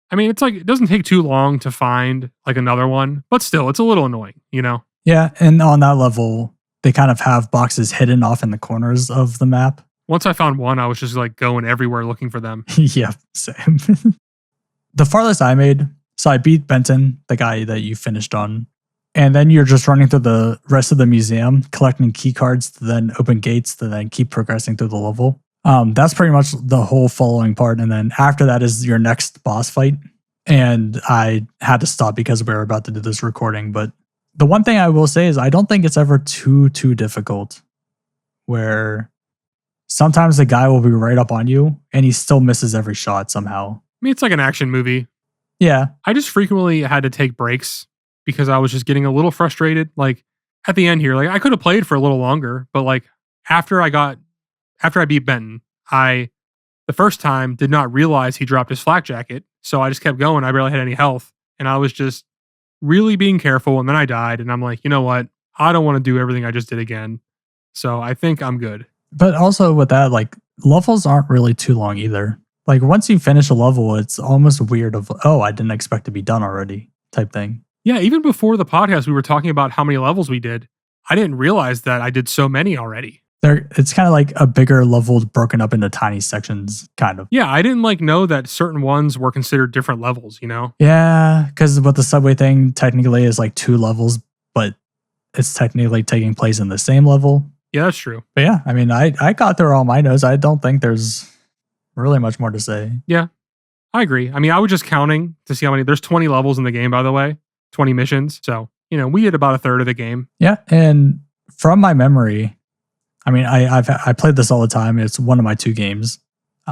I mean, it's like, it doesn't take too long to find like another one, but still, it's a little annoying, you know? Yeah, and on that level, they kind of have boxes hidden off in the corners of the map. Once I found one, I was just like going everywhere looking for them. Yeah, same. The farthest I made, so I beat Benton, the guy that you finished on, and then you're just running through the rest of the museum, collecting key cards to then open gates to then keep progressing through the level. That's pretty much the whole following part. And then after that is your next boss fight. And I had to stop because we were about to do this recording. But the one thing I will say is I don't think it's ever too difficult, where sometimes the guy will be right up on you and he still misses every shot somehow. I mean, it's like an action movie. Yeah. I just frequently had to take breaks because I was just getting a little frustrated. Like at the end here, like I could have played for a little longer, but like after I beat Benton, the first time did not realize he dropped his flak jacket. So I just kept going. I barely had any health and I was just really being careful. And then I died and I'm like, you know what? I don't want to do everything I just did again. So I think I'm good. But also with that, like levels aren't really too long either. Like once you finish a level, it's almost weird of, oh, I didn't expect to be done already type thing. Yeah, even before the podcast, we were talking about how many levels we did. I didn't realize that I did so many already. It's kind of like a bigger level broken up into tiny sections, kind of. Yeah, I didn't like know that certain ones were considered different levels, you know? Yeah, because with the subway thing, technically is like 2 levels, but it's technically taking place in the same level. Yeah, that's true. But yeah, I mean, I got through all my notes. I don't think there's really much more to say. Yeah, I agree. I mean, I was just counting to see how many. There's 20 levels in the game, by the way, 20 missions. So, you know, we did about a third of the game. Yeah, and from my memory, I mean, I played this all the time. It's one of my 2 games.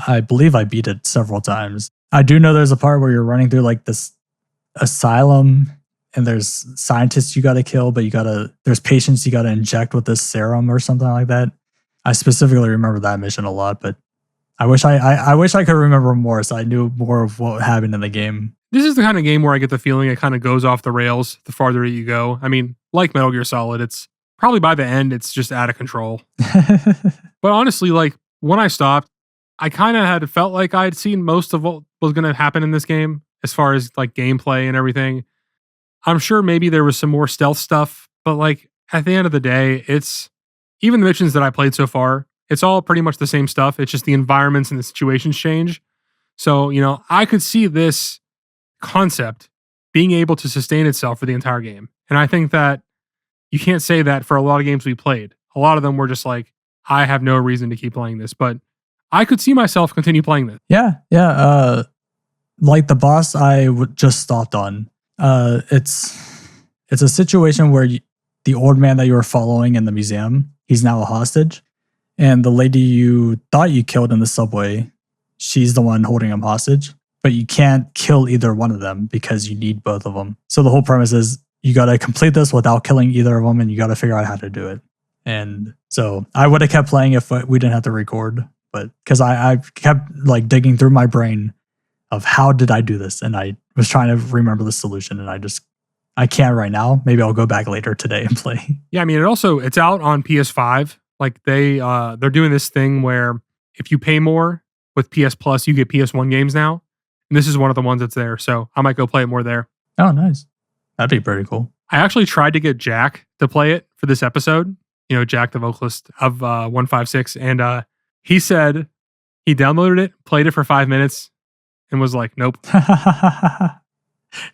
I believe I beat it several times. I do know there's a part where you're running through like this asylum and there's scientists you got to kill, but there's patients you got to inject with this serum or something like that. I specifically remember that mission a lot, but I wish I could remember more so I knew more of what happened in the game. This is the kind of game where I get the feeling it kind of goes off the rails the farther you go. I mean, like Metal Gear Solid, it's probably by the end, it's just out of control. But honestly, like when I stopped, I kind of had felt like I'd seen most of what was going to happen in this game as far as like gameplay and everything. I'm sure maybe there was some more stealth stuff, but like at the end of the day, it's even the missions that I played so far, it's all pretty much the same stuff. It's just the environments and the situations change. So, you know, I could see this concept being able to sustain itself for the entire game. And I think that you can't say that for a lot of games we played. A lot of them were just like, I have no reason to keep playing this, but I could see myself continue playing this. Yeah. Like the boss just stopped on. It's a situation where the old man that you were following in the museum, he's now a hostage. And the lady you thought you killed in the subway, she's the one holding him hostage. But you can't kill either one of them because you need both of them. So the whole premise is you got to complete this without killing either of them and you got to figure out how to do it. And so I would have kept playing if we didn't have to record. But because I kept like digging through my brain of how did I do this? And I was trying to remember the solution, and I can't right now. Maybe I'll go back later today and play. Yeah, I mean, it's out on PS5. Like they're doing this thing where if you pay more with PS Plus, you get PS1 games now. And this is one of the ones that's there. So I might go play it more there. Oh, nice. That'd be pretty cool. I actually tried to get Jack to play it for this episode. You know, Jack, the vocalist of 156. And he said he downloaded it, played it for 5 minutes, and was like, nope.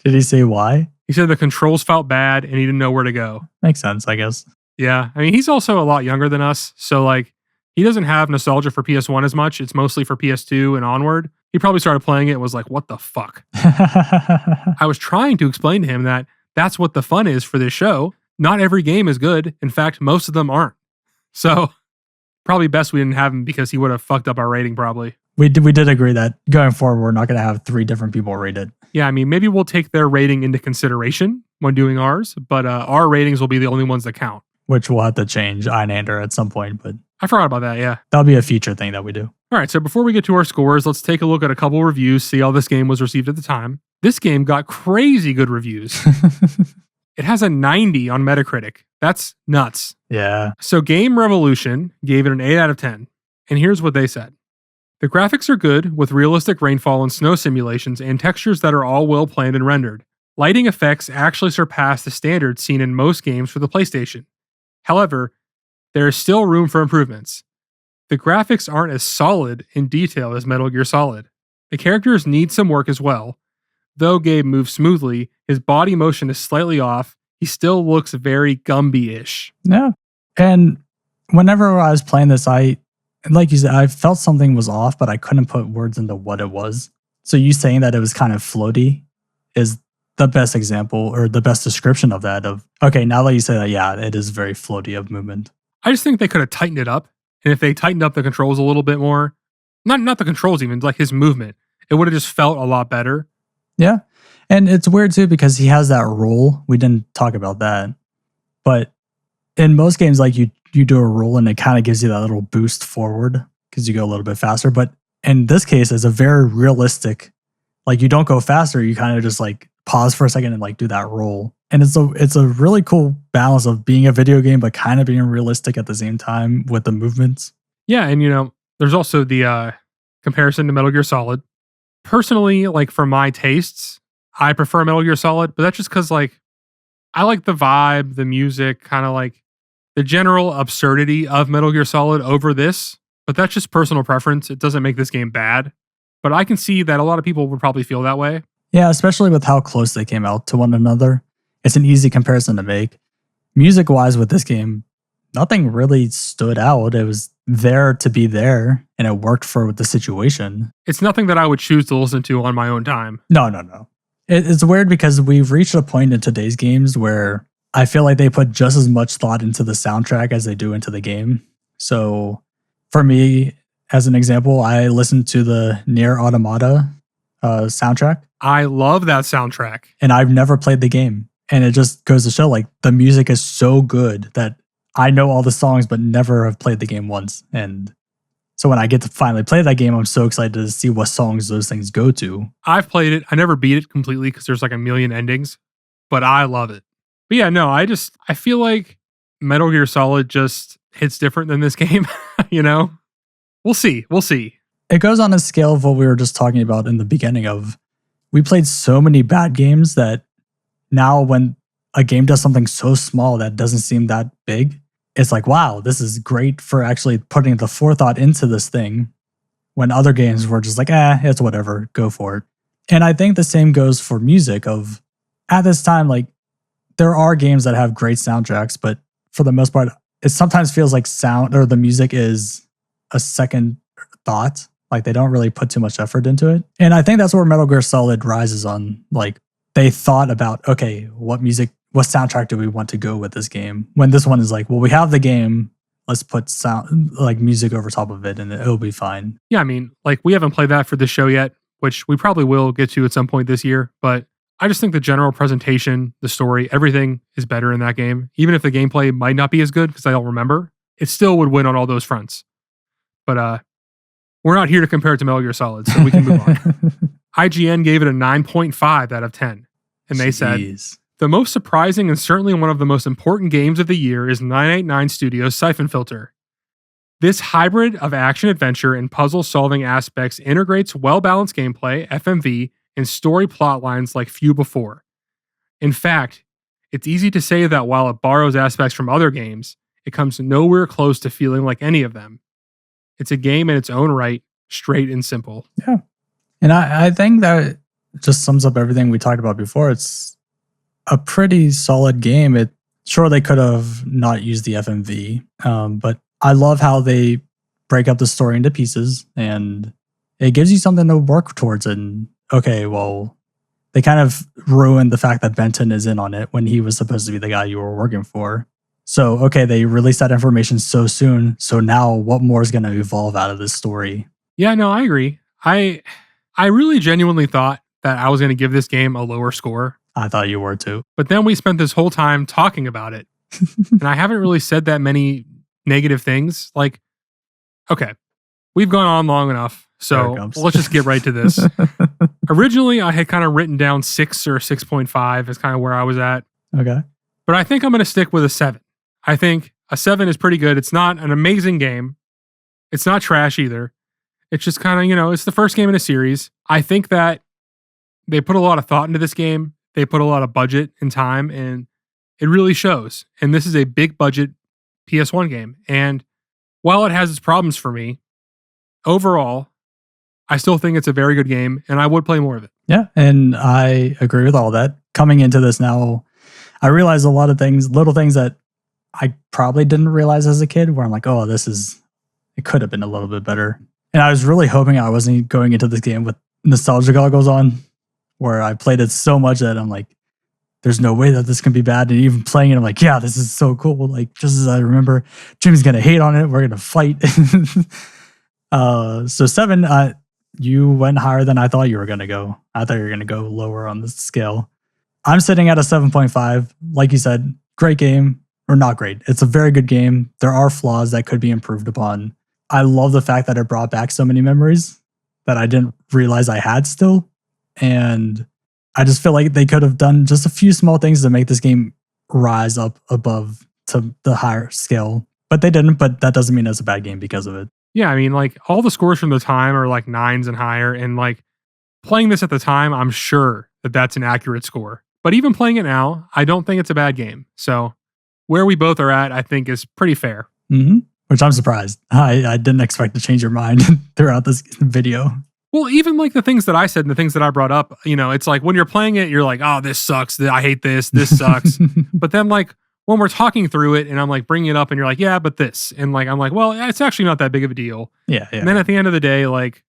Did he say why? He said the controls felt bad and he didn't know where to go. Makes sense, I guess. Yeah. I mean, he's also a lot younger than us. So, like, he doesn't have nostalgia for PS1 as much. It's mostly for PS2 and onward. He probably started playing it and was like, what the fuck? I was trying to explain to him that that's what the fun is for this show. Not every game is good. In fact, most of them aren't. So, probably best we didn't have him because he would have fucked up our rating probably. We did agree that going forward, we're not going to have 3 different people rate it. Yeah, I mean, maybe we'll take their rating into consideration when doing ours, but our ratings will be the only ones that count. Which we'll have to change Einander at some point, but I forgot about that, yeah. That'll be a feature thing that we do. All right, so before we get to our scores, let's take a look at a couple reviews, see how this game was received at the time. This game got crazy good reviews. It has a 90 on Metacritic. That's nuts. Yeah. So Game Revolution gave it an 8 out of 10. And here's what they said. The graphics are good, with realistic rainfall and snow simulations and textures that are all well planned and rendered. Lighting effects actually surpass the standards seen in most games for the PlayStation. However, there is still room for improvements. The graphics aren't as solid in detail as Metal Gear Solid. The characters need some work as well. Though Gabe moves smoothly, his body motion is slightly off. He still looks very Gumby-ish. Yeah. And whenever I was playing this, like you said, I felt something was off, but I couldn't put words into what it was. So you saying that it was kind of floaty is the best example or the best description of that. Okay, now that you say that, yeah, it is very floaty of movement. I just think they could have tightened it up. And if they tightened up the controls a little bit more, not the controls even, like his movement, it would have just felt a lot better. Yeah. And it's weird too because he has that roll. We didn't talk about that. But in most games, like you do a roll and it kind of gives you that little boost forward because you go a little bit faster. But in this case, it's a very realistic, like you don't go faster, you kind of just like pause for a second and like do that roll. And it's a really cool balance of being a video game, but kind of being realistic at the same time with the movements. Yeah. And, you know, there's also the comparison to Metal Gear Solid. Personally, like for my tastes, I prefer Metal Gear Solid, but that's just because like I like the vibe, the music, kind of like the general absurdity of Metal Gear Solid over this, but that's just personal preference. It doesn't make this game bad, but I can see that a lot of people would probably feel that way. Yeah, especially with how close they came out to one another. It's an easy comparison to make. Music-wise with this game, nothing really stood out. It was there to be there, and it worked for the situation. It's nothing that I would choose to listen to on my own time. No. It's weird because we've reached a point in today's games where I feel like they put just as much thought into the soundtrack as they do into the game. So for me, as an example, I listened to the Nier Automata soundtrack. I love that soundtrack. And I've never played the game. And it just goes to show like the music is so good that I know all the songs but never have played the game once. And so when I get to finally play that game, I'm so excited to see what songs those things go to. I've played it. I never beat it completely because there's like a million endings, but I love it. But yeah, no, I feel like Metal Gear Solid just hits different than this game, you know? We'll see. It goes on a scale of what we were just talking about in the beginning of we played so many bad games that now when a game does something so small that doesn't seem that big, it's like, wow, this is great for actually putting the forethought into this thing when other games were just like, it's whatever, go for it. And I think the same goes for music of at this time, like there are games that have great soundtracks, but for the most part, it sometimes feels like sound or the music is a second thought. Like they don't really put too much effort into it. And I think that's where Metal Gear Solid rises on. Like they thought about, okay, what soundtrack do we want to go with this game? When this one is like, well, we have the game, let's put sound like music over top of it and it'll be fine. Yeah, I mean, like we haven't played that for this show yet, which we probably will get to at some point this year, but I just think the general presentation, the story, everything is better in that game. Even if the gameplay might not be as good because I don't remember, it still would win on all those fronts. But we're not here to compare it to Metal Gear Solid, so we can move on. IGN gave it a 9.5 out of 10. And they said, Jeez. the most surprising and certainly one of the most important games of the year is 989 Studios' Syphon Filter. This hybrid of action-adventure and puzzle-solving aspects integrates well-balanced gameplay, FMV, and story plot lines like few before. In fact, it's easy to say that while it borrows aspects from other games, it comes nowhere close to feeling like any of them. It's a game in its own right, straight and simple. Yeah. And I think that just sums up everything we talked about before. It's a pretty solid game. Sure, they could have not used the FMV, but I love how they break up the story into pieces, and it gives you something to work towards. And okay, well, they kind of ruined the fact that Benton is in on it when he was supposed to be the guy you were working for. So, okay, they released that information so soon. So now what more is going to evolve out of this story? Yeah, no, I agree. I really genuinely thought that I was going to give this game a lower score. I thought you were too. But then we spent this whole time talking about it. And I haven't really said that many negative things. Like, okay, we've gone on long enough. So let's just get right to this. Originally, I had kind of written down 6 or 6.5 is kind of where I was at. Okay. But I think I'm going to stick with a 7. I think a 7 is pretty good. It's not an amazing game. It's not trash either. It's just kind of, it's the first game in a series. I think that they put a lot of thought into this game. They put a lot of budget and time, and it really shows. And this is a big budget PS1 game. And while it has its problems for me, overall, I still think it's a very good game, and I would play more of it. Yeah, and I agree with all that. Coming into this now, I realize a lot of things, little things that I probably didn't realize as a kid, where I'm like, oh, it could have been a little bit better. And I was really hoping I wasn't going into this game with nostalgia goggles on, where I played it so much that I'm like, there's no way that this can be bad. And even playing it, I'm like, yeah, this is so cool. Like, just as I remember, Jimmy's going to hate on it. We're going to fight. So 7, you went higher than I thought you were going to go. I thought you were going to go lower on the scale. I'm sitting at a 7.5. Like you said, great game, or not great. It's a very good game. There are flaws that could be improved upon. I love the fact that it brought back so many memories that I didn't realize I had still. And I just feel like they could have done just a few small things to make this game rise up above to the higher scale. But they didn't, but that doesn't mean it's a bad game because of it. Yeah, I mean, like, all the scores from the time are like 9s and higher. And like, playing this at the time, I'm sure that that's an accurate score. But even playing it now, I don't think it's a bad game. So where we both are at, I think is pretty fair. Mm-hmm. Which I'm surprised. I didn't expect to change your mind throughout this video. Well, even like the things that I said and the things that I brought up, it's like when you're playing it, you're like, oh, this sucks. I hate this. This sucks. But then like when we're talking through it and I'm like bringing it up and you're like, yeah, but this. And like, I'm like, well, it's actually not that big of a deal. Yeah. And then at the end of the day, like,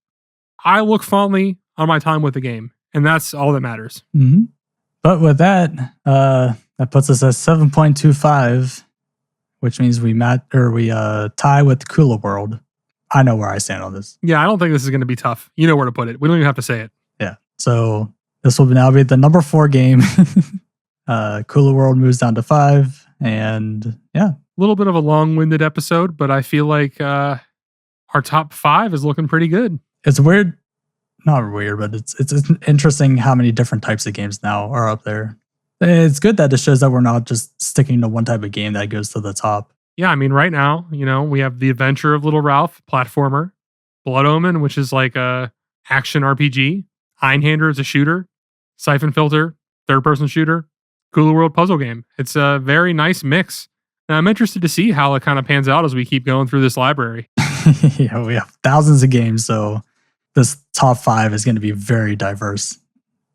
I look fondly on my time with the game. And that's all that matters. Mm-hmm. But with that, that puts us at 7.25. Which means we tie with Cooler World. I know where I stand on this. Yeah, I don't think this is going to be tough. You know where to put it. We don't even have to say it. Yeah. So this will now be the number 4 game. Cooler World moves down to 5. And yeah. A little bit of a long-winded episode, but I feel like our top 5 is looking pretty good. It's weird. Not weird, but it's interesting how many different types of games now are up there. It's good that it shows that we're not just sticking to one type of game that goes to the top. Yeah, I mean, right now, we have The Adventure of Little Ralph, platformer, Blood Omen, which is like a action RPG, Einhander is a shooter, Syphon Filter, third-person shooter, Cooler World puzzle game. It's a very nice mix. And I'm interested to see how it kind of pans out as we keep going through this library. Yeah, we have thousands of games, so this top 5 is going to be very diverse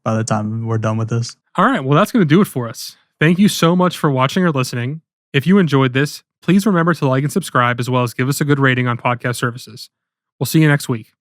by the time we're done with this. All right, well, that's going to do it for us. Thank you so much for watching or listening. If you enjoyed this, please remember to like and subscribe, as well as give us a good rating on podcast services. We'll see you next week.